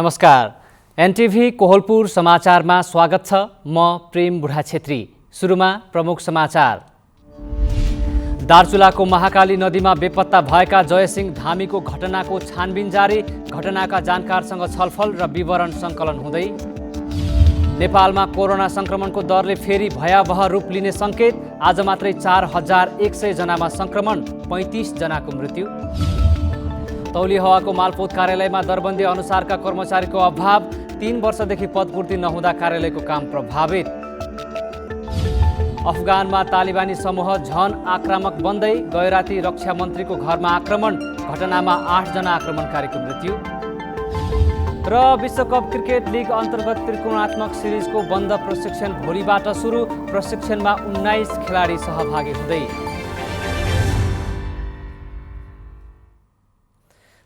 नमस्कार। एनटिभी कोहलपुर समाचारमा स्वागत छ। म प्रेम बुढा छेत्री। सुरुमा प्रमुख समाचार। दार्चुलाको महाकाली नदीमा बेपत्ता भएका जयसिंह धामीको घटनाको छानबिन जारी। घटनाका जानकारसँग छलफल र विवरण सङ्कलन हुँदै। नेपालमा कोरोना संक्रमणको दरले फेरि भयावह रूप लिने सङ्केत। आज मात्रै 4100 जनामा संक्रमण, 35 जनाको मृत्यु। तौली हवाको मालपोत कार्यालयमा दरबन्दी अनुसारका कर्मचारीको अभाव। 3 वर्षदेखि पदपूर्ति नहुँदा कार्यालयको काम प्रभावित। अफगानमा तालिबानी समूह झन आक्रामक बन्दै। गैराती रक्षा मन्त्रीको घरमा आक्रमण। घटनामा 8 जना आक्रमणकारीको मृत्यु। र विश्वकप क्रिकेट लिग अन्तर्गत त्रिकोणात्मक सिरिजको बन्द प्रशिक्षण भोलिबाट सुरु। प्रशिक्षणमा 19 खेलाडी सहभागी हुँदै।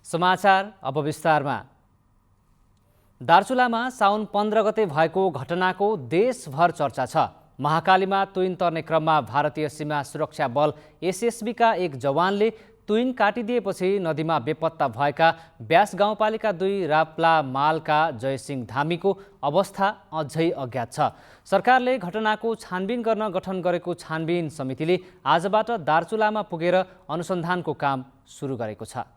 समाचार अब विस्तारमा। दार्चुलामा साउन 15 गते भएको घटनाको देशभर चर्चा छ। महाकालीमा तुइन तर्ने क्रममा भारतीय सीमा सुरक्षा बल एसएसबीका एक जवानले तुइन काटिदिएपछि नदीमा बेपत्ता भएका ब्यास गाउँपालिका 2 राप्ला मालका जयसिंह धामीको अवस्था अझै अज्ञात छ। सरकारले घटनाको छानबिन गर्न गठन गरेको छानबिन समितिले आजबाट दार्चुलामा पुगेर अनुसन्धानको काम सुरु गरेको छ।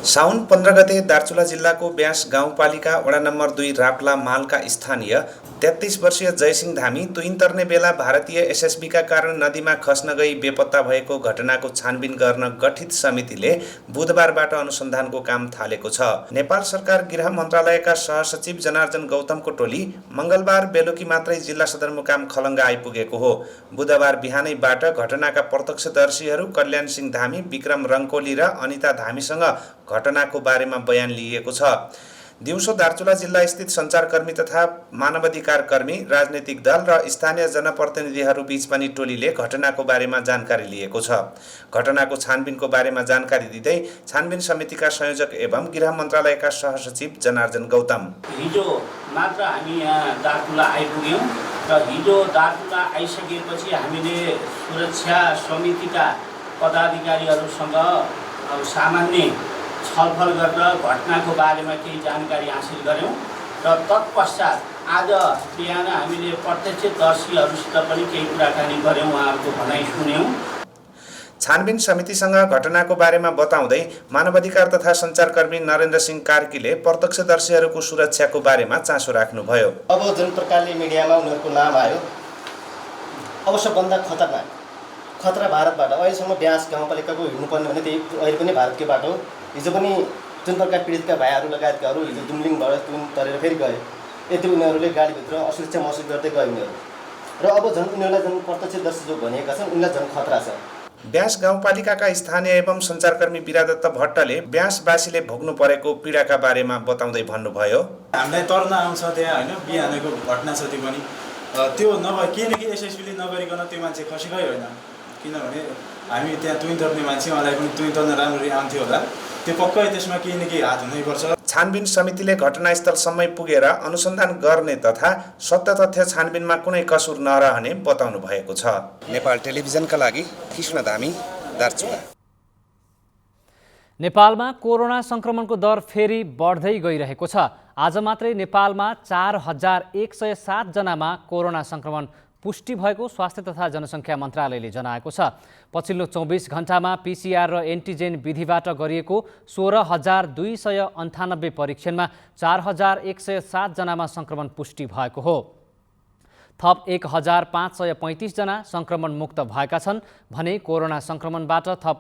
साउन 15 गते दार्चुला जिल्लाको ब्यास गाउँपालिका वडा नम्बर 2 राप्ला मालका स्थानीय 33 वर्षीय जयसिंह धामी तुइन तर्ने बेला भारतीय एसएसबीका कारण नदीमा खस्न गई बेपत्ता भएको घटनाको छानबिन गर्न गठित समितिले बुधबारबाट अनुसन्धानको काम थालेको छ। नेपाल सरकार गृह मन्त्रालयका सहसचिव जनार्जन गौतमको टोली मंगलबार बेलुकी मात्रै जिल्ला सदरमुकाम खलङ्गा आइपुगेको हो। बुधबार बिहानैबाट घटनाका प्रत्यक्षदर्शीहरू कल्याण सिंह धामी, विक्रम रङ्कोली र अनिता धामीसँग घटनाको बारेमा बयान लिएको छ। दिउँसो दार्चुला जिल्ला स्थित सञ्चारकर्मी तथा मानवाधिकार कर्मी, राजनैतिक दल र स्थानीय जनप्रतिनिधिहरू बीच पनि टोलीले घटनाको बारेमा जानकारी लिएको छ। घटनाको छानबिनको बारेमा जानकारी दिँदै छानबिन समितिका संयोजक एवं गृह मन्त्रालयका सहसचिव जनार्जन गौतम, हिजो मात्र हामी यहाँ दार्चुला आइपुग्यौँ र हिजो दार्चुला आइसकेपछि हामीले सुरक्षा समितिका पदाधिकारीहरूसँग सामान्य छलफल गरेर घटनाको बारेमा केही जानकारी हासिल गऱ्यौँ र तत्पश्चात आज बिहान हामीले प्रत्यक्षदर्शीहरूसित पनि केही कुराकानी गऱ्यौँ, उहाँहरूको भनाइ सुन्यौँ। छानबिन समितिसँग घटनाको बारेमा बताउँदै मानवाधिकार तथा सञ्चारकर्मी नरेन्द्र सिंह कार्कीले प्रत्यक्षदर्शीहरूको सुरक्षाको बारेमा चासो राख्नुभयो। अब जुन प्रकारले मिडियामा उनीहरूको नाम आयो, अब सबभन्दा खतरा भारतबाट अहिलेसम्म ब्यास गाउँपालिकाको हिँड्नुपर्ने भने त्यही अहिले पनि भारतकै बाटो। हिजो पनि जुन प्रकार पीडितका भाइहरू लगायतकाहरू हिजो दुम्लिङबाट तुइन तरेर फेरि गए। यति उनीहरूले गाडीभित्र असुरक्षा महसुस गर्दै गए उनीहरू, र अब झन् उनीहरूलाई जुन प्रत्यक्षदर्शी जो भनिएका छन् उनीलाई झन् खतरा छ। ब्यास गाउँपालिकाका स्थानीय एवं सञ्चारकर्मी बिरादत्त भट्टले ब्यासवासीले भोग्नु परेको पीडाका बारेमा बताउँदै भन्नुभयो। हामीलाई तर्न आउँछ त्यहाँ होइन, बिहानको घटना छ त्यो पनि, त्यो नभए केही न केही एसएसबीले नगरिकन त्यो मान्छे खसेकै होइन। किनभने हामी त्यहाँ तुइन तर्ने मान्छे, उहाँलाई पनि तुइन तर्न राम्ररी आउँथ्यो होला, त्यो पक्कै त्यसमा केही न केही हात हुनैपर्छ। छानबिन समितिले घटनास्थलसम्मै पुगेर अनुसन्धान गर्ने तथा सत्य तथ्य छानबिनमा कुनै कसुर नरहने बताउनु भएको छ। नेपाल टेलिभिजनका लागि कृष्ण धामी, दार्चुला। नेपालमा कोरोना संक्रमणको दर फेरि बढ्दै गइरहेको छ। आज मात्रै नेपालमा 4107 जनामा कोरोना संक्रमण पुष्टि भएको स्वास्थ्य तथा जनसङ्ख्या मन्त्रालयले जनाएको छ। पछिल्लो 24 घण्टामा पिसिआर र एन्टिजेन विधिबाट गरिएको 16298 परीक्षणमा 4107 जनामा संक्रमण पुष्टि भएको हो। थप 1535 जना संक्रमण मुक्त भएका छन् भने कोरोना संक्रमणबाट थप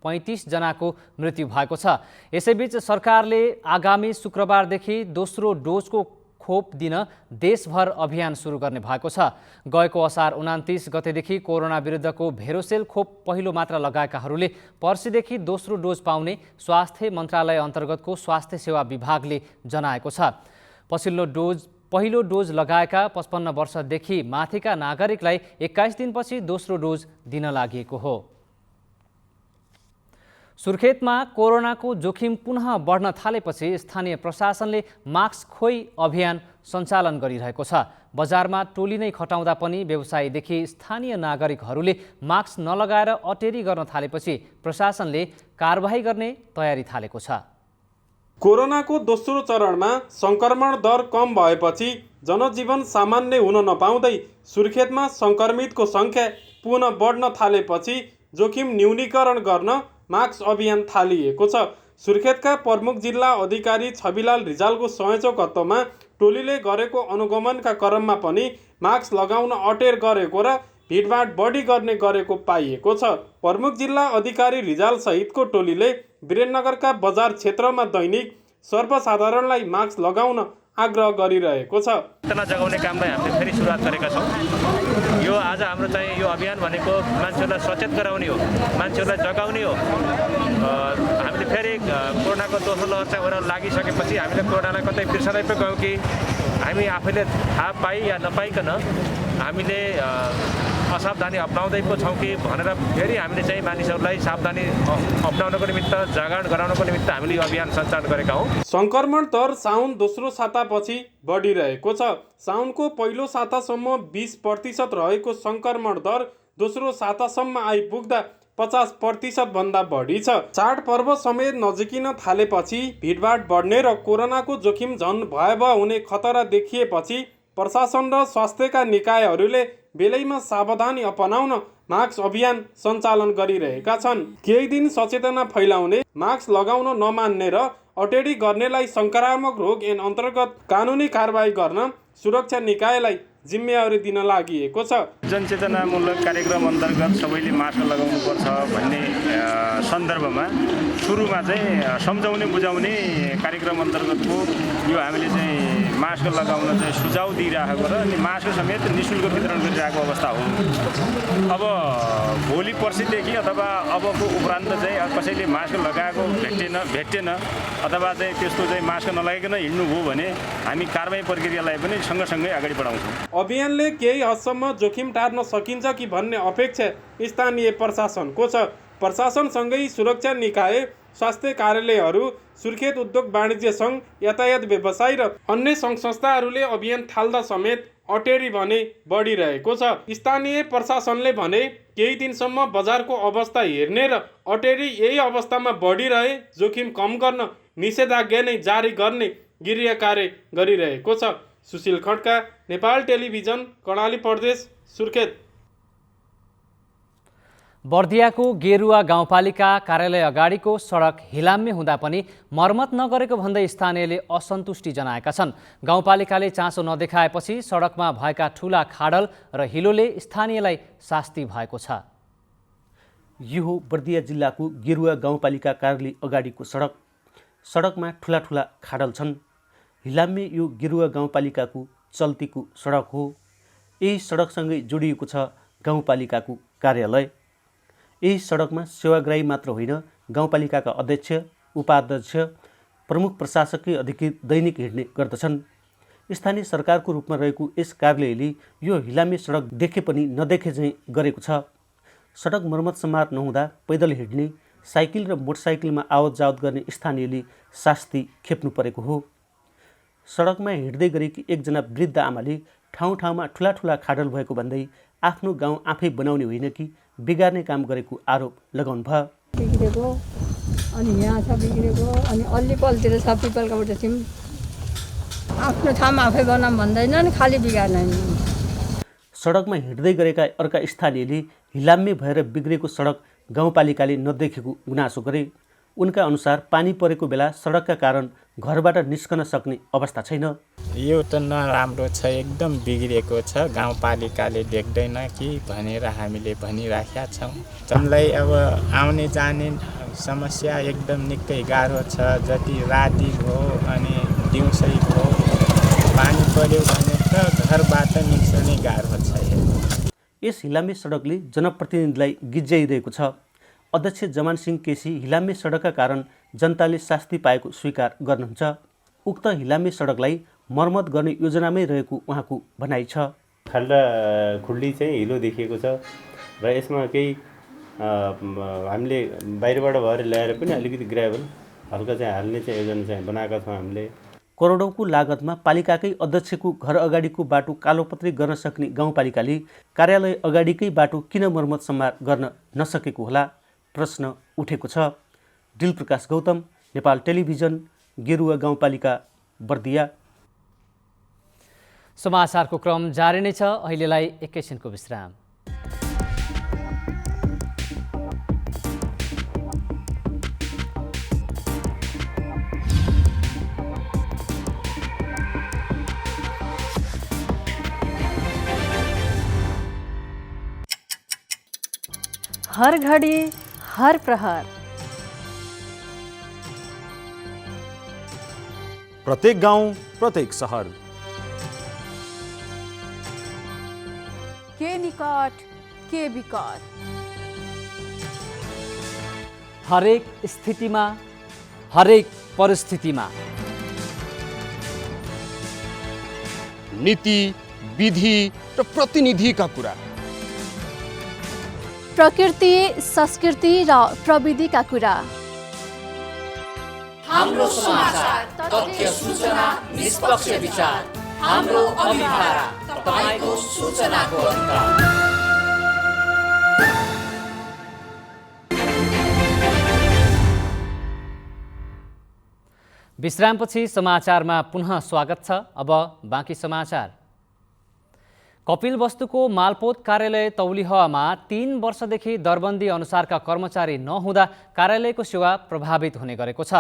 35 जनाको मृत्यु भएको छ। यसैबीच सरकारले आगामी शुक्रबारदेखि दोस्रो डोजको खोप दिन देशभर अभियान सुरु गर्ने भएको छ। गएको असार 29 गतेदेखि कोरोना विरुद्धको भेरोसेल खोप पहिलो मात्रा लगाएकाहरूले पर्सिदेखि दोस्रो डोज पाउने स्वास्थ्य मन्त्रालय अन्तर्गतको स्वास्थ्य सेवा विभागले जनाएको छ। पहिलो डोज लगाएका 55 वर्षदेखि माथिका नागरिकलाई 21 दिनपछि दोस्रो डोज दिन लागि हो। सुर्खेतमा कोरोनाको जोखिम पुनः बढ्न थालेपछि स्थानीय प्रशासनले मास्क खोइ अभियान सञ्चालन गरिरहेको छ। बजारमा टोली नै खटाउँदा पनि व्यवसायीदेखि स्थानीय नागरिकहरूले मास्क नलगाएर अटेरी गर्न थालेपछि प्रशासनले कारबाही गर्ने तयारी थालेको छ। कोरोनाको दोस्रो चरणमा सङ्क्रमण दर कम भएपछि जनजीवन सामान्य हुन नपाउँदै सुर्खेतमा सङ्क्रमितको सङ्ख्या पुनः बढ्न थालेपछि जोखिम न्यूनीकरण गर्न मास्क अभियान थालिएको छ। सुर्खेतका प्रमुख जिल्ला अधिकारी छविलाल रिजालको सहयोगत्वमा टोलीले गरेको अनुगमनका क्रममा पनि मास्क लगाउन अटेर गरेको र भिडभाड बढी गर्ने गरेको पाइएको छ। प्रमुख जिल्ला अधिकारी रिजाल सहितको टोलीले वीरेन्द्रनगरका बजार क्षेत्रमा दैनिक सर्वसाधारणलाई मास्क लगाउन आग्रह गरिरहेको छ। चेतना जगाउने कामलाई हामीले फेरि सुरुवात गरेका छौँ। यो आज हाम्रो चाहिँ यो अभियान भनेको मान्छेहरूलाई सचेत गराउने हो, मान्छेहरूलाई जगाउने हो। हामीले फेरि कोरोनाको दोस्रो लहर चाहिँ ओह्रालो लागिसकेपछि हामीले कोरोनालाई कतै बिर्सनै पो गयौँ कि हामी आफैले थाहा पाइ या नपाइकन हामीले असावधानी अप्नाउँदै पो छौँ कि भनेर फेरि हामीले चाहिँ मानिसहरूलाई सावधानी अप्नाउनको निमित्त जागरण गराउनको निमित्त हामीले यो अभियान सञ्चालन गरेका हौँ। सङ्क्रमण दर साउन दोस्रो सातापछि बढिरहेको छ। साउनको पहिलो सातासम्म 20% रहेको सङ्क्रमण दर दोस्रो सातासम्म आइपुग्दा 50% भन्दा बढी छ। चाडपर्व समेत नजिकिन थालेपछि भिडभाड बढ्ने र कोरोनाको जोखिम झन भयावह हुने खतरा देखिएपछि प्रशासन र स्वास्थ्यका निकायहरूले बेलैमा सावधानी अपनाउन मास्क अभियान सञ्चालन गरिरहेका छन्। केही दिन सचेतना फैलाउने, मास्क लगाउन नमान्ने र अटेरी गर्नेलाई सङ्क्रामक रोग ऐन अन्तर्गत कानुनी कारबाही गर्न सुरक्षा निकायलाई जिम्मेवारी दिन लागि छ। जनचेतनामूलक कार्यक्रम अन्तर्गत सबैले मास्क लगाउनुपर्छ भन्ने सन्दर्भमा सुरुमा चाहिँ सम्झाउने बुझाउने कार्यक्रम अन्तर्गतको यो हामीले चाहिँ मास्क लगाउन चाहिँ सुझाव दिइरहेको र अनि मास्क समेत निःशुल्क वितरण गरिरहेको अवस्था हो। अब भोलि पर्सिदेखि अथवा अबको उपरान्त चाहिँ कसैले मास्क लगाएको भेटेन अथवा चाहिँ त्यस्तो चाहिँ मास्क नलगाइकन हिँड्नु हो भने हामी कारबाही प्रक्रियालाई पनि सँगसँगै अगाडि बढाउँछौँ। अभियानले केही हदसम्म जोखिम टार्न सकिन्छ कि भन्ने अपेक्षा स्थानीय प्रशासनको छ। प्रशासनसँगै सुरक्षा निकाय, स्वास्थ्य कार्यालयहरू, सुर्खेत उद्योग वाणिज्य सङ्घ, यातायात व्यवसायी र अन्य सङ्घ संस्थाहरूले अभियान थाल्दा समेत अटेरी भने बढिरहेको छ। स्थानीय प्रशासनले भने केही दिनसम्म बजारको अवस्था हेर्ने र अटेरी यही अवस्थामा बढिरहे जोखिम कम गर्न निषेधाज्ञा नै जारी गर्ने गृह कार्य गरिरहेको छ। सुशील खड्का, नेपाल टेलिभिजन, कर्णाली प्रदेश, सुर्खेत। बर्दियाको गेरुवा गाउँपालिका कार्यालय अगाडिको सडक हिलाम्य हुँदा पनि मर्मत नगरेको भन्दै स्थानीयले असन्तुष्टि जनाएका छन्। गाउँपालिकाले चासो नदेखाएपछि सडकमा भएका ठूला खाडल र हिलोले स्थानीयलाई शास्ति भएको छ। यो हो बर्दिया जिल्लाको गेरुवा गाउँपालिका कार्यालय अगाडिको सडक। सडकमा ठूला ठूला खाडल छन्। हिलाम्य यो गेरुवा गाउँपालिकाको चल्तीको सडक हो। यही सडकसँगै जोडिएको छ गाउँपालिकाको कार्यालय। यही सडकमा सेवाग्राही मात्र होइन, गाउँपालिकाका अध्यक्ष, उपाध्यक्ष, प्रमुख प्रशासकीय अधिकृत दैनिक हिँड्ने गर्दछन्। स्थानीय सरकारको रूपमा रहेको यस कार्यालयले यो हिलाम्य सडक देखे पनि नदेखे झैँ गरेको छ। सडक मर्मत सम्मार नहुँदा पैदल हिँड्ने, साइकल र मोटरसाइकलमा आवत जावत गर्ने स्थानीयले शास्ति खेप्नु परेको हो। सडकमा हिँड्दै गरेकी एकजना वृद्ध आमाले ठाउँ ठाउँमा ठुला ठुला खाडल भएको भन्दै आफ्नो गाउँ आफै बनाउने होइन कि बिगार्ने काम गरेको आरोप लगाउनु भयो। बिग्रेको अनि यहाँ छ बिग्रेको अनि अल्ली पल्तिर छ पिपलकाबाट थियौँ। आफ्नो ठाउँमा आफै बनाऊँ भन्दैन नि, खालि बिगार्न। सडकमा हिँड्दै गरेका अर्का स्थानीयले हिलाम्य भएर बिग्रेको सडक गाउँपालिकाले नदेखेको गुनासो गरे। उनका अनुसार पानी परेको बेला सडकका कारण घरबाट निस्कन सक्ने अवस्था छैन। यो त नराम्रो छ, एकदम बिग्रेको छ। गाउँपालिकाले देख्दैन कि भनेर हामीले भनिराखेका छौँ। जसलाई अब आउने जाने समस्या एकदम निकै गाह्रो छ। जति राति भयो अनि दिउँसै भयो पानी पर्यो भने त घरबाट निस्कनै गाह्रो छ। यस हिलाम्य सडकले जनप्रतिनिधिलाई गिज्याइरहेको छ। अध्यक्ष जमान सिंह केसी हिलाम्य सडकका कारण जनताले शास्ति पाएको स्वीकार गर्नुहुन्छ। उक्त हिलाम्य सडकलाई मर्मत गर्ने योजनामै रहेको उहाँको भनाइ छ। खाल्डा खुल्डी चाहिँ हिलो देखिएको छ र यसमा केही हामीले बाहिरबाट भएर ल्याएर पनि अलिकति ग्राभल हल्का चाहिँ हाल्ने चाहिँ योजना चाहिँ बनाएका छौँ हामीले। करोडौँको लागतमा पालिकाकै अध्यक्षको घर अगाडिको बाटो कालोपत्री गर्न सक्ने गाउँपालिकाले कार्यालय अगाडिकै बाटो किन मर्मत सम्मार गर्न नसकेको होला प्रश्न उठेको छ। दिलप्रकाश गौतम, नेपाल टेलिभिजन, गेरुवा गाउँपालिका बर्दिया। समाचारको क्रम जारी नै छ। अहिलेलाई एकैछिनको विश्राम। हर घडी हर प्रहर, प्रत्येक गाउँ प्रत्येक सहर, के निकट के विकट, हरेक स्थितिमा हरेक परिस्थितिमा नीति विधि र प्रतिनिधिका कुरा, प्रकृति संस्कृति र प्रविधिका कुरा, हाम्रो समाचार, तथ्य सूचना, निष्पक्ष विचार, हाम्रो अभिभारा, तपाईको सूचनाको अधिकार। विश्रामपछि समाचारमा पुनः स्वागत छ। अब बाँकी समाचार। कपिलवस्तुको मालपोत कार्यालय तौलिहवामा 3 वर्षदेखि दरबन्दी अनुसारका कर्मचारी नहुँदा कार्यालयको सेवा प्रभावित हुने गरेको छ।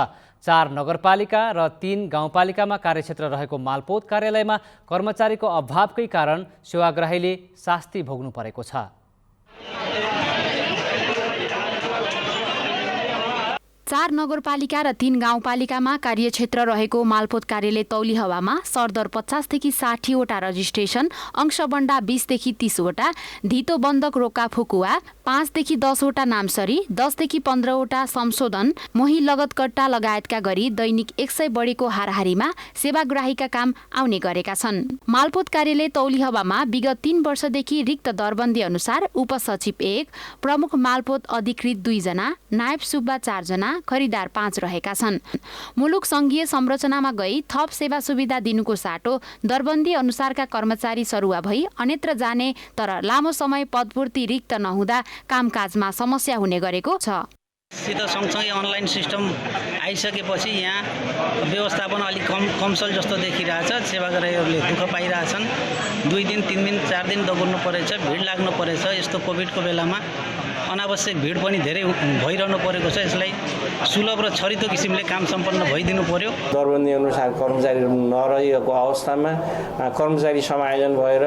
4 नगरपालिका र 3 गाउँपालिकामा कार्यक्षेत्र रहेको मालपोत कार्यालयमा कर्मचारीको अभावकै कारण सेवाग्राहीले शास्ति भोग्नु परेको छ। 4 नगरपालिका र 3 गाउँपालिकामा कार्यक्षेत्र रहेको मालपोत कार्यालय तौलिहवामा सरदर 50 देखि 60 वटा रजिस्ट्रेसन, अंशबन्डा 20 देखि 30 वटा, धितो बन्धक रोका फुकुवा 5 देखि 10 वटा नामसरी, 10 देखि 15 वटा संशोधन, मोही लगतकट्टा लगायतका गरी दैनिक 100 बढेको हाराहारीमा सेवाग्राहीका काम आउने गरेका छन्। मालपोत कार्यालय तौलिहवामा विगत 3 वर्षदेखि रिक्त दरबन्दी अनुसार उपसचिव 1, प्रमुख मालपोत अधिकृत 2 जना, नायब सुब्बा 4 जना, खरिदार 5 रहेका छन्। मुलुक संघीय संरचनामा गई थप सेवा सुविधा दिनुको साटो दरबन्दी अनुसारका कर्मचारी सरुवा भई अन्यत्र जाने, तर लामो समय पदपूर्ति रिक्त नहुँदा कामकाजमा समस्या हुने गरेको छ। सित सँगसँगै अनलाइन सिस्टम आइसकेपछि यहाँ व्यवस्थापन अलिक कमसल जस्तो देखिरहेछ। सेवाग्राहीहरूले दुःख पाइरहेछन्। 2 दिन 3 दिन 4 दिन दगुर्नु परेछ, भिड लाग्नु परेछ। यस्तो कोभिडको बेलामा अनावश्यक भिड पनि धेरै भइरहनु परेको छ। यसलाई सुलभ र छरितो किसिमले काम सम्पन्न भइदिनु पर्यो। दरबन्दी अनुसार कर्मचारी नरहेको अवस्थामा कर्मचारी समायोजन भएर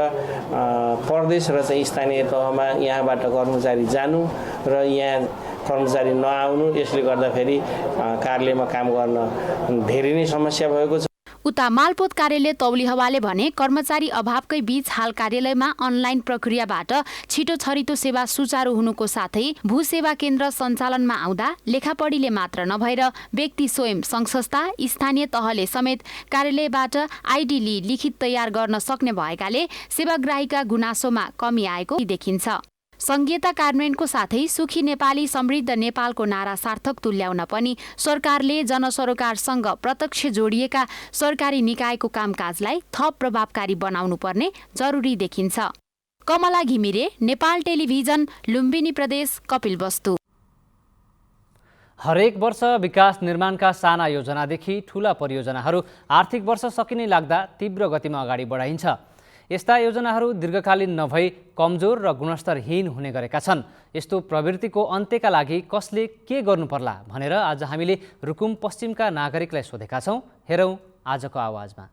प्रदेश र चाहिँ स्थानीय तहमा यहाँबाट कर्मचारी जानु र यहाँ कर्मचारी नआउनु, यसले गर्दाखेरि कार्यालयमा काम गर्न धेरै नै समस्या भएको छ। उता मालपोत कार्यालय तौलिहवाले भने कर्मचारी अभावकै बीच हाल कार्यालयमा अनलाइन प्रक्रियाबाट छिटो छरितो सेवा सुचारू हुनुको साथै भू सेवा केन्द्र सञ्चालनमा आउँदा लेखापढीले मात्र नभएर व्यक्ति स्वयं संघसंस्था स्थानीय तहले समेत कार्यालयबाट आइडी लिखित तयार गर्न सक्ने भएकाले सेवाग्राहीका गुनासोमा कमी आएको देखिन्छ। संघीयता कार्यान्वयनको साथै सुखी नेपाली समृद्ध नेपालको नारा सार्थक तुल्याउन पनि सरकारले जनसरोकारसँग प्रत्यक्ष जोडिएका सरकारी निकायको कामकाजलाई थप प्रभावकारी बनाउनु पर्ने जरुरी देखिन्छ। कमला घिमिरे, नेपाल टेलिभिजन, लुम्बिनी प्रदेश, कपिलवस्तु। हरेक वर्ष विकास निर्माणका साना योजनादेखि ठूला परियोजनाहरू आर्थिक वर्ष सकिने लाग्दा तीव्र गतिमा अगाडि बढाइन्छ। यस्ता योजनाहरू दीर्घकालीन नभई कमजोर र गुणस्तरहीन हुने गरेका छन्। यस्तो प्रवृत्तिको अन्त्यका लागि कसले के गर्नु पर्ला भनेर आज हामीले रुकुम पश्चिमका नागरिकलाई सोधेका छौँ। हेरौँ आजको आवाजमा।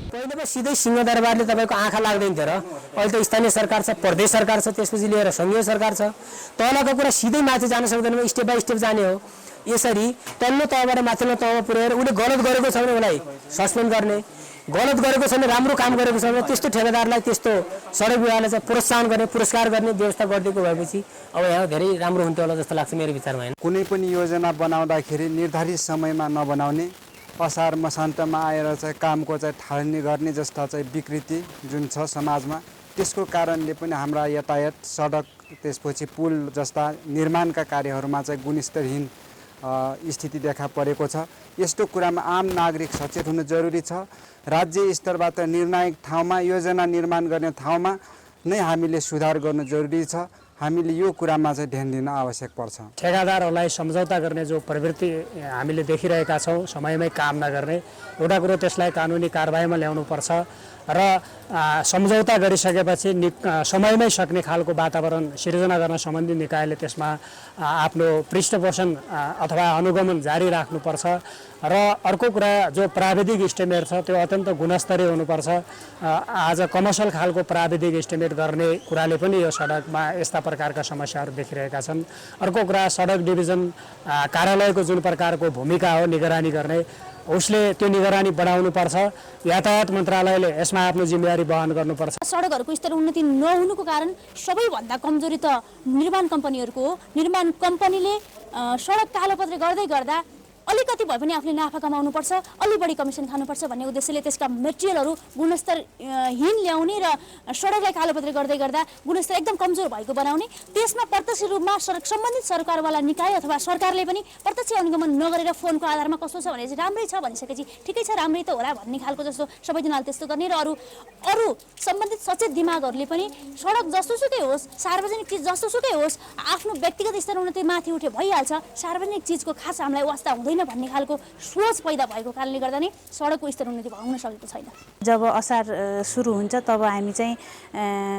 पहिलेमा सिधै सिंहदरबारले तपाईँको आँखा लाग्दैन थियो र अहिले त स्थानीय सरकार छ, प्रदेश सरकार छ, त्यसपछि लिएर सङ्घीय सरकार छ। तलको कुरा सिधै माथि जान सक्दैन, स्टेप बाई स्टेप जाने हो। यसरी तल्लो तहबाट माथिल्लो तहमा पुर्याएर उसले गलत गरेको छ भने उसलाई सस्पेन्ड गर्ने, गलत गरेको छ भने राम्रो काम गरेको छ भने त्यस्तो ठेकेदारलाई, त्यस्तो सडक विभागलाई चाहिँ प्रोत्साहन गर्ने, पुरस्कार गर्ने व्यवस्था गरिदिएको भएपछि अब यहाँ धेरै राम्रो हुन्थ्यो होला जस्तो लाग्छ मेरो विचारमा। कुनै पनि योजना बनाउँदाखेरि निर्धारित समयमा नबनाउने, असार मसान्तमा आएर चाहिँ कामको चाहिँ थालनी गर्ने जस्ता चाहिँ विकृति जुन छ समाजमा, त्यसको कारणले पनि हाम्रा यातायात, सडक, त्यसपछि पुल जस्ता निर्माणका कार्यहरूमा चाहिँ गुणस्तरहीन स्थिति देखा परेको छ। यस्तो कुरामा आम नागरिक सचेत हुनु जरुरी छ। राज्य स्तरबाट निर्णायक ठाउँमा योजना निर्माण गर्ने ठाउँमा नै हामीले सुधार गर्नु जरुरी छ। हामीले यो कुरामा चाहिँ ध्यान दिन आवश्यक पर्छ। ठेगादारहरूलाई सम्झौता गर्ने जो प्रवृत्ति हामीले देखिरहेका छौँ, समयमै काम नगर्ने, एउटा कुरो त्यसलाई कानुनी कारबाहीमा ल्याउनुपर्छ र सम्झौता गरिसकेपछि समयमै सक्ने खालको वातावरण सिर्जना गर्न सम्बन्धित निकायले त्यसमा आफ्नो पृष्ठपोषण अथवा अनुगमन जारी राख्नुपर्छ। र अर्को कुरा जो प्राविधिक इस्टिमेट छ त्यो अत्यन्त गुणस्तरीय हुनुपर्छ। आज कमर्सियल खालको प्राविधिक इस्टिमेट गर्ने कुराले पनि यो सडकमा यस्ता प्रकारका समस्याहरू देखिरहेका छन्। अर्को कुरा सडक डिभिजन कार्यालयको जुन प्रकारको भूमिका हो निगरानी गर्ने, उसले त्यो निगरानी बढाउनुपर्छ। यातायात मन्त्रालयले यसमा आफ्नो जिम्मेवारी वहन गर्नुपर्छ। सडकहरूको स्तर उन्नति नहुनुको कारण सबैभन्दा कमजोरी त निर्माण कम्पनीहरूको हो। निर्माण कम्पनीले सडक कालोपत्री गर्दै गर्दा अलिकति भए पनि आफूले नाफा कमाउनुपर्छ, अलि बढी कमिसन खानुपर्छ भन्ने उद्देश्यले त्यसका मेटेरियलहरू गुणस्तरहीन ल्याउने र सडकलाई कालोपत्री गर्दै गर्दा गुणस्तर एकदम कमजोर भएको बनाउने, त्यसमा प्रत्यक्ष रूपमा सम्बन्धित सरकारवाला निकाय अथवा सरकारले पनि प्रत्यक्ष अनुगमन नगरेर फोनको आधारमा कस्तो छ भने चाहिँ राम्रै छ भनिसकेपछि ठिकै छ, राम्रै त होला भन्ने खालको जस्तो सबै दिनले त्यस्तो गर्ने र अरू सम्बन्धित सचेत दिमागहरूले पनि सडक जस्तोसुकै होस्, सार्वजनिक चिज जस्तोसुकै होस्, आफ्नो व्यक्तिगत स्तर उन्नति माथि उठे भइहाल्छ, सार्वजनिक चिजको खास हामीलाई वास्ता हुँदैन भन्ने खालको सोच पैदा भएको कारणले गर्दा नै सडकको स्तर उन्नति हुन सकेको छैन। जब असार सुरु हुन्छ तब हामी चाहिँ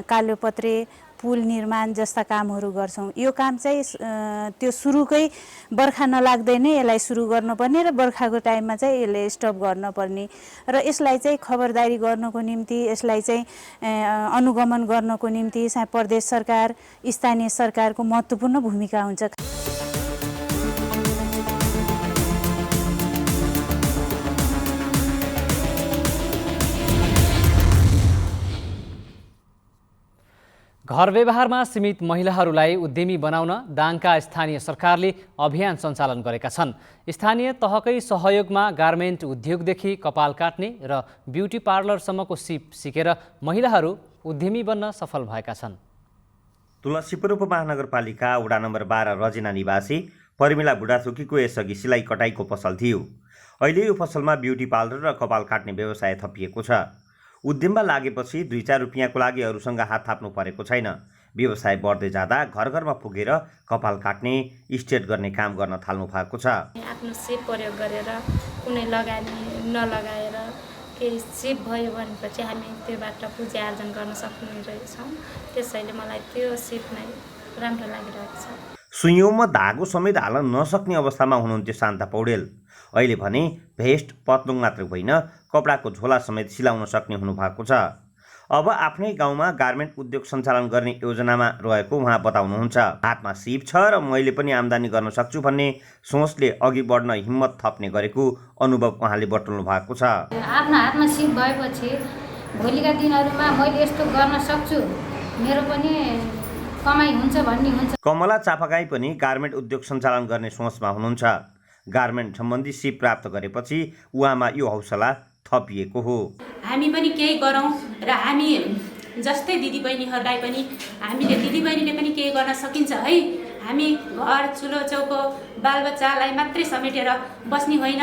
कालोपत्रे पुल निर्माण जस्ता कामहरू गर्छौँ। यो काम चाहिँ त्यो सुरुकै बर्खा नलाग्दै नै यसलाई सुरु गर्नुपर्ने र बर्खाको टाइममा चाहिँ यसले स्टप गर्नुपर्ने र यसलाई चाहिँ खबरदारी गर्नको निम्ति, यसलाई चाहिँ अनुगमन गर्नको निम्ति प्रदेश सरकार, स्थानीय सरकारको महत्त्वपूर्ण भूमिका हुन्छ। घर व्यवहारमा सीमित महिलाहरूलाई उद्यमी बनाउन दाङका स्थानीय सरकारले अभियान सञ्चालन गरेका छन्। स्थानीय तहकै सहयोगमा गार्मेन्ट उद्योगदेखि कपाल काट्ने र ब्युटी पार्लरसम्मको सिप सिकेर महिलाहरू उद्यमी बन्न सफल भएका छन्। तुलसीपुर उपमहानगरपालिका वडा नम्बर 12 रजिना निवासी परिमिला बुढाथोकीको यसअघि सिलाइ कटाइको पसल थियो। अहिले यो पसलमा ब्युटी पार्लर र कपाल काट्ने व्यवसाय थपिएको छ। उद्यममा लागेपछि 2-4 रुपियाँको लागि अरूसँग हात थाप्नु परेको छैन। व्यवसाय बढ्दै जाँदा घर घरमा पुगेर कपाल काट्ने, स्ट्रेट गर्ने काम गर्न थाल्नु भएको छ। आफ्नो सिप प्रयोग गरेर कुनै लगानी नलगाएर केही सिप भयो भनेपछि हामी त्योबाट पुँजी आर्जन गर्न सक्ने रहेछौँ। त्यसैले मलाई त्यो सिप नै राम्रो लागिरहेको छ। सुइँमा धागो समेत हाल्न नसक्ने अवस्थामा हुनुहुन्थ्यो शान्ता पौडेल। अहिले भने भेस्ट, पत्लुङ मात्र होइन, कपडाको झोला समेत सिलाउन सक्ने हुनुभएको छ। अब आफ्नै गाउँमा गार्मेन्ट उद्योग सञ्चालन गर्ने योजनामा रहेको उहाँ बताउनुहुन्छ। हातमा सिप छ र मैले पनि आम्दानी गर्न सक्छु भन्ने सोचले अघि बढ्न हिम्मत थप्ने गरेको अनुभव उहाँले बटुल्नु भएको छ। आफ्नो हातमा सिप भएपछि भोलिका दिनहरूमा मैले यस्तो गर्न सक्छु, मेरो पनि कमाइ हुन्छ भन्ने हुन्छ। कमला चापागाई पनि गार्मेन्ट उद्योग सञ्चालन गर्ने सोचमा हुनुहुन्छ। गार्मेन्ट सम्बन्धी सिप प्राप्त गरेपछि उहाँमा यो हौसला थपिएको हो। हामी पनि केही गरौँ र हामी जस्तै दिदीबहिनीहरूलाई पनि हामीले दिदीबहिनीले पनि केही गर्न सकिन्छ है। हामी घर चुलो चौको बालबच्चालाई मात्रै समेटेर बस्ने होइन,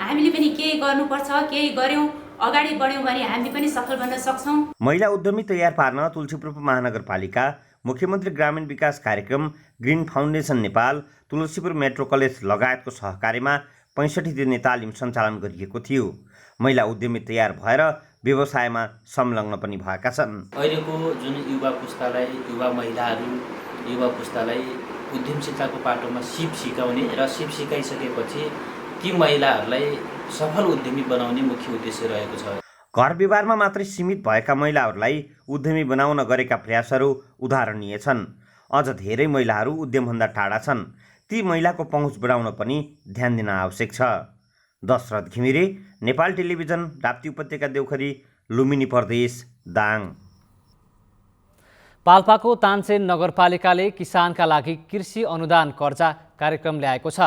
हामीले पनि केही गर्नुपर्छ। केही गऱ्यौँ, अगाडि बढ्यौँ भने हामी पनि सफल बन्न सक्छौँ। महिला उद्यमी तयार पार्न तुलसीपुर महानगरपालिका, मुख्यमन्त्री ग्रामीण विकास कार्यक्रम, green foundation Nepal, Tulsipur metro college लगायतको सहकार्यमा 65 दिने तालिम सञ्चालन गरिएको थियो। महिला उद्यमी तयार भएर व्यवसायमा संलग्न पनि भएका छन्। अहिलेको जुन युवा पुस्तालाई, युवा महिलाहरू, युवा पुस्तालाई उद्यमशीलताको पाटोमा सिप सिकाउने र सिप सिकाइसकेपछि ती महिलाहरूलाई सफल उद्यमी बनाउने मुख्य उद्देश्य रहेको छ। घर व्यवहारमा मात्रै सीमित भएका महिलाहरूलाई उद्यमी बनाउन गरेका प्रयासहरू उदाहरणीय छन्। अझ धेरै महिलाहरू उद्यमभन्दा टाढा छन्। ती महिलाको पहुँच बढाउन पनि ध्यान दिन आवश्यक छ। दशरथ घिमिरे, नेपाल टेलिभिजन, राप्ती उपत्यका, देउखरी, लुम्बिनी प्रदेश, दाङ। पाल्पाको तानसेन नगरपालिकाले किसानका लागि कृषि अनुदान कर्जा कार्यक्रम ल्याएको छ।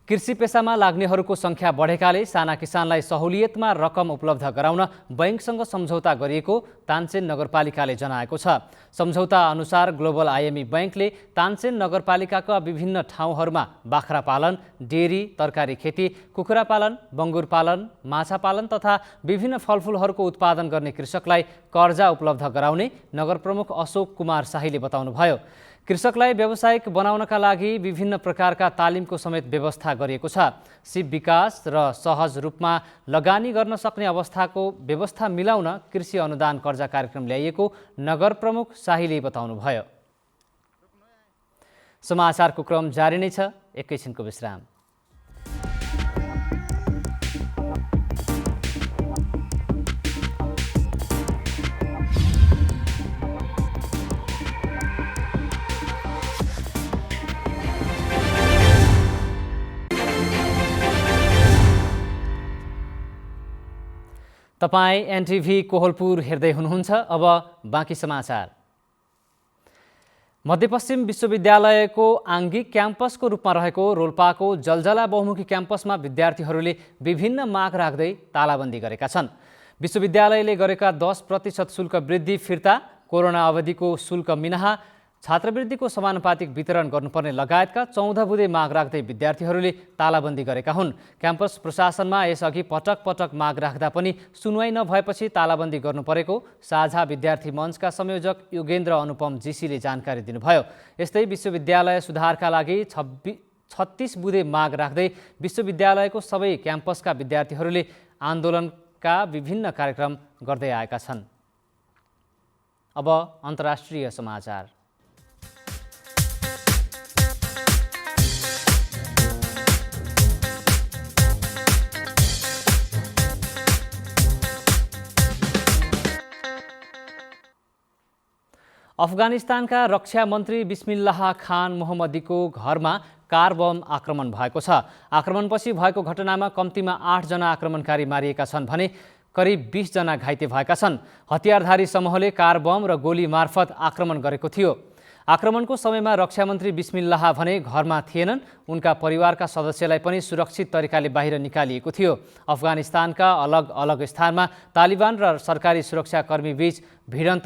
कृषि पेसामा लाग्नेहरूको सङ्ख्या बढेकाले साना किसानलाई सहुलियतमा रकम उपलब्ध गराउन बैंकसँग सम्झौता गरिएको तानसेन नगरपालिकाले जनाएको छ। सम्झौता अनुसार ग्लोबल आइएमई बैंकले तानसेन नगरपालिकाका विभिन्न ठाउँहरूमा बाख्रा पालन, डेरी, तरकारी खेती, कुखुरा पालन, बङ्गुर पालन, माछा पालन तथा विभिन्न फलफुलहरूको उत्पादन गर्ने कृषकलाई कर्जा उपलब्ध गराउने नगर प्रमुख अशोक कुमार शाहीले बताउनुभयो। कृषकलाई व्यावसायिक बनाउनका लागि विभिन्न प्रकारका तालिमको समेत व्यवस्था गरिएको छ। सिप विकास र सहज रूपमा लगानी गर्न सक्ने अवस्थाको व्यवस्था मिलाउन कृषि अनुदान कर्जा कार्यक्रम ल्याइएको नगर प्रमुख शाहीले बताउनुभयो। समाचारको क्रम जारी नै छ, एकैछिनको विश्राम। तपाईं एनटिभी कोहलपुर हेर्दै हुनुहुन्छ। अब बाँकी समाचार। मध्यपश्चिम विश्वविद्यालयको आङ्गिक क्याम्पसको रूपमा रहेको रोल्पाको जलजला बहुमुखी क्याम्पसमा विद्यार्थीहरूले विभिन्न माग राख्दै तालाबन्दी गरेका छन्। विश्वविद्यालयले गरेका 10% शुल्क वृद्धि फिर्ता, कोरोना अवधिको शुल्क मिनाहा, छात्रवृत्तिको समानुपातिक वितरण गर्नुपर्ने लगायतका 14 बुँदे माग राख्दै विद्यार्थीहरूले तालाबन्दी गरेका हुन्। क्याम्पस प्रशासनमा यसअघि पटक पटक माग राख्दा पनि सुनवाई नभएपछि तालाबन्दी गर्नुपरेको साझा विद्यार्थी मञ्चका संयोजक योगेन्द्र अनुपम जीसीले जानकारी दिनुभयो। यस्तै विश्वविद्यालय सुधारका लागि 36 बुँदे माग राख्दै विश्वविद्यालयको सबै क्याम्पसका विद्यार्थीहरूले आन्दोलनका विभिन्न कार्यक्रम गर्दै आएका छन्। अब अन्तर्राष्ट्रिय समाचार। अफगानिस्तानका रक्षा मन्त्री बिस्मिल्लाह खान मोहम्मदीको घरमा कार बम आक्रमण भएको छ। आक्रमणपछि भएको घटनामा कम्तीमा 8 जना आक्रमणकारी मारिएका छन् भने करिब 20 जना घाइते भएका छन्। हतियारधारी समूहले कार बम र गोली मार्फत आक्रमण गरेको थियो। आक्रमणको समयमा रक्षा मन्त्री बिस्मिल्लाह भने घरमा थिएनन्। उनका परिवारका सदस्यलाई पनि सुरक्षित तरिकाले बाहिर निकालिएको थियो। अफगानिस्तानका अलग अलग स्थानमा तालिबान र सरकारी सुरक्षाकर्मी बीच भिडन्त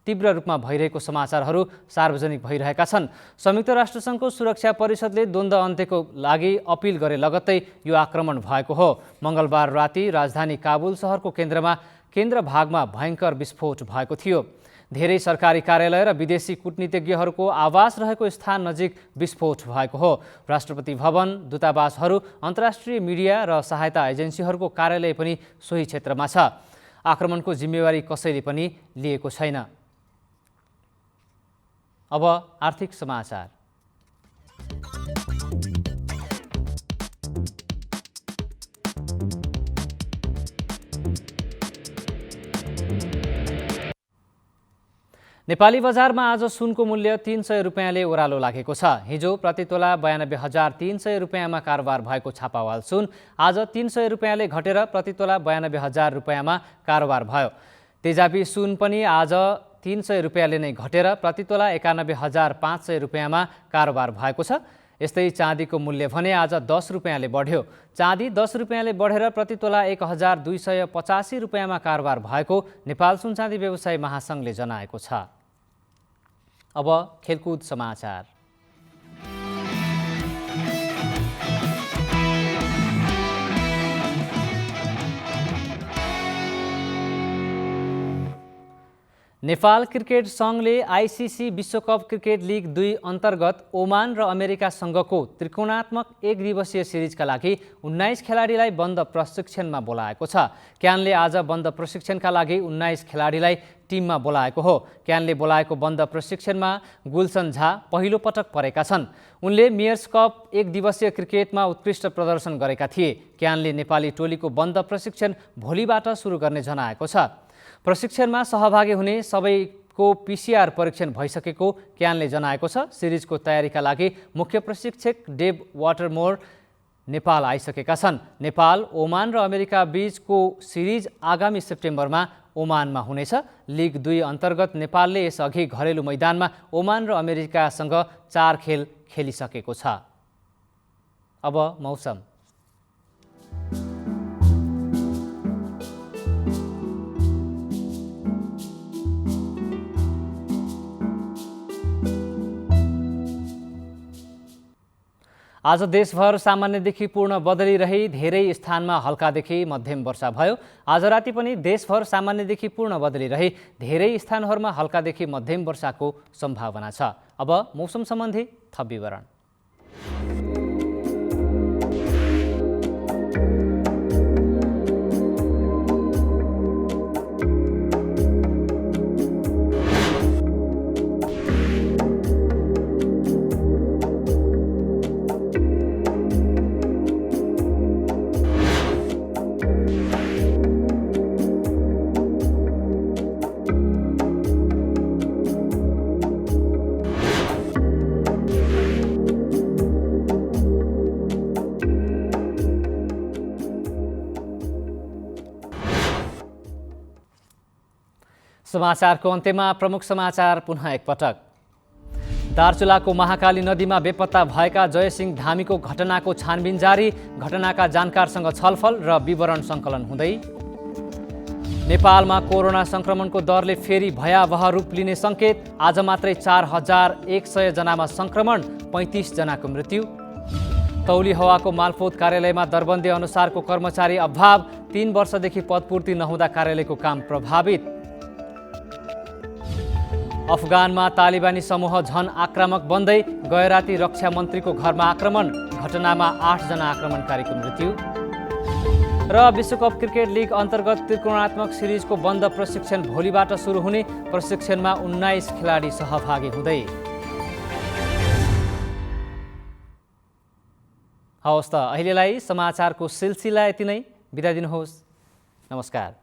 तीव्र रूपमा भइरहेको समाचारहरू सार्वजनिक भइरहेका छन्। संयुक्त राष्ट्रसङ्घको सुरक्षा परिषदले द्वन्द्व अन्त्यको लागि अपिल गरे लगत्तै यो आक्रमण भएको हो। मङ्गलबार राति राजधानी काबुल सहरको केन्द्र भागमा भयङ्कर विस्फोट भएको थियो। धेरै सरकारी कार्यालय र विदेशी कूटनीतिज्ञहरूको आवास रहेको स्थान नजिक विस्फोट भएको हो। राष्ट्रपति भवन, दूतावासहरू, अन्तर्राष्ट्रिय मिडिया र सहायता एजेन्सीहरूको कार्यालय पनि सोही क्षेत्रमा छ। आक्रमणको जिम्मेवारी कसैले पनि लिएको छैन। अब आर्थिक समाचार। नेपाली बजारमा आज सुनको मूल्य 300 रुपियाँले ओह्रालो लागेको छ। हिजो प्रतितोला 92,300 रुपियाँमा कारोबार भएको छापावाल सुन आज 300 रुपियाँले घटेर प्रतितोला 92,000 रुपियाँमा कारोबार भयो। तेजाबी सुन पनि आज 300 रुपियाँले नै घटेर प्रतितोला 91,500 रुपियाँमा कारोबार भएको छ। यस्तै चाँदीको मूल्य भने आज 10 रुपियाँले बढ्यो। चाँदी 10 रुपियाँले बढेर प्रतितोला 1,285 रुपियाँमा कारोबार भएको नेपाल सुनचाँदी व्यवसायी महासङ्घले जनाएको छ। अब खेलकुद समाचार। नेपाल क्रिकेट सङ्घले आइसिसी विश्वकप क्रिकेट लिग 2 अन्तर्गत ओमान र अमेरिकासँगको त्रिकोणात्मक एकदिवसीय सिरिजका लागि 19 खेलाडीलाई बन्द प्रशिक्षणमा बोलाएको छ। क्यानले आज बन्द प्रशिक्षणका लागि 19 खेलाडीलाई टिममा बोलाएको हो। क्यानले बोलाएको बन्द प्रशिक्षणमा गुलसन झा पहिलो पटक परेका छन्। उनले मेयर्स कप एकदिवसीय क्रिकेटमा उत्कृष्ट प्रदर्शन गरेका थिए। क्यानले नेपाली टोलीको बन्द प्रशिक्षण भोलिबाट सुरु गर्ने जनाएको छ। प्रशिक्षणमा सहभागी हुने सबैको पिसिआर परीक्षण भइसकेको क्यानले जनाएको छ। सिरिजको तयारीका लागि मुख्य प्रशिक्षक डेभ वाटरमोर नेपाल आइसकेका छन्। नेपाल, ओमान र अमेरिका बीचको सिरिज आगामी सेप्टेम्बरमा ओमानमा हुनेछ। लिग 2 अन्तर्गत नेपालले यसअघि घरेलु मैदानमा ओमान र अमेरिकासँग 4 खेल खेलिसकेको छ। अब मौसम। आज देशभर सामान्यदेखि पूर्ण बदली रही धेरै स्थानमा हल्कादेखि मध्यम वर्षा भयो। आज राति पनि देशभर सामान्यदेखि पूर्ण बदली रही धेरै स्थानहरूमा हल्कादेखि मध्यम वर्षाको सम्भावना छ। अब मौसम सम्बन्धी थप विवरण। समाचारको अन्त्यमा प्रमुख समाचार पुनः एकपटक। दार्चुलाको महाकाली नदीमा बेपत्ता भएका जयसिंह धामीको घटनाको छानबिन जारी। घटनाका जानकारसँग छलफल र विवरण सङ्कलन हुँदै। नेपालमा कोरोना संक्रमणको दरले फेरि भयावह रूप लिने सङ्केत। आज मात्रै 4100 जनामा संक्रमण, 35 जनाको मृत्यु। तौली हवाको मालपोत कार्यालयमा दरबन्दी अनुसारको कर्मचारी अभाव। 3 वर्षदेखि पदपूर्ति नहुँदा कार्यालयको काम प्रभावित। अफगानमा तालिबानी समूह झन आक्रामक बन्दै। गैराती रक्षा मन्त्रीको घरमा आक्रमण। घटनामा 8 जना आक्रमणकारीको मृत्यु। र विश्वकप क्रिकेट लिग अन्तर्गत त्रिकोणात्मक सिरिजको बन्द प्रशिक्षण भोलिबाट सुरु हुने। प्रशिक्षणमा 19 खेलाडी सहभागी हुँदै। हवस् त अहिलेलाई समाचारको सिलसिला यति नै। बिदा दिनुहोस्। नमस्कार।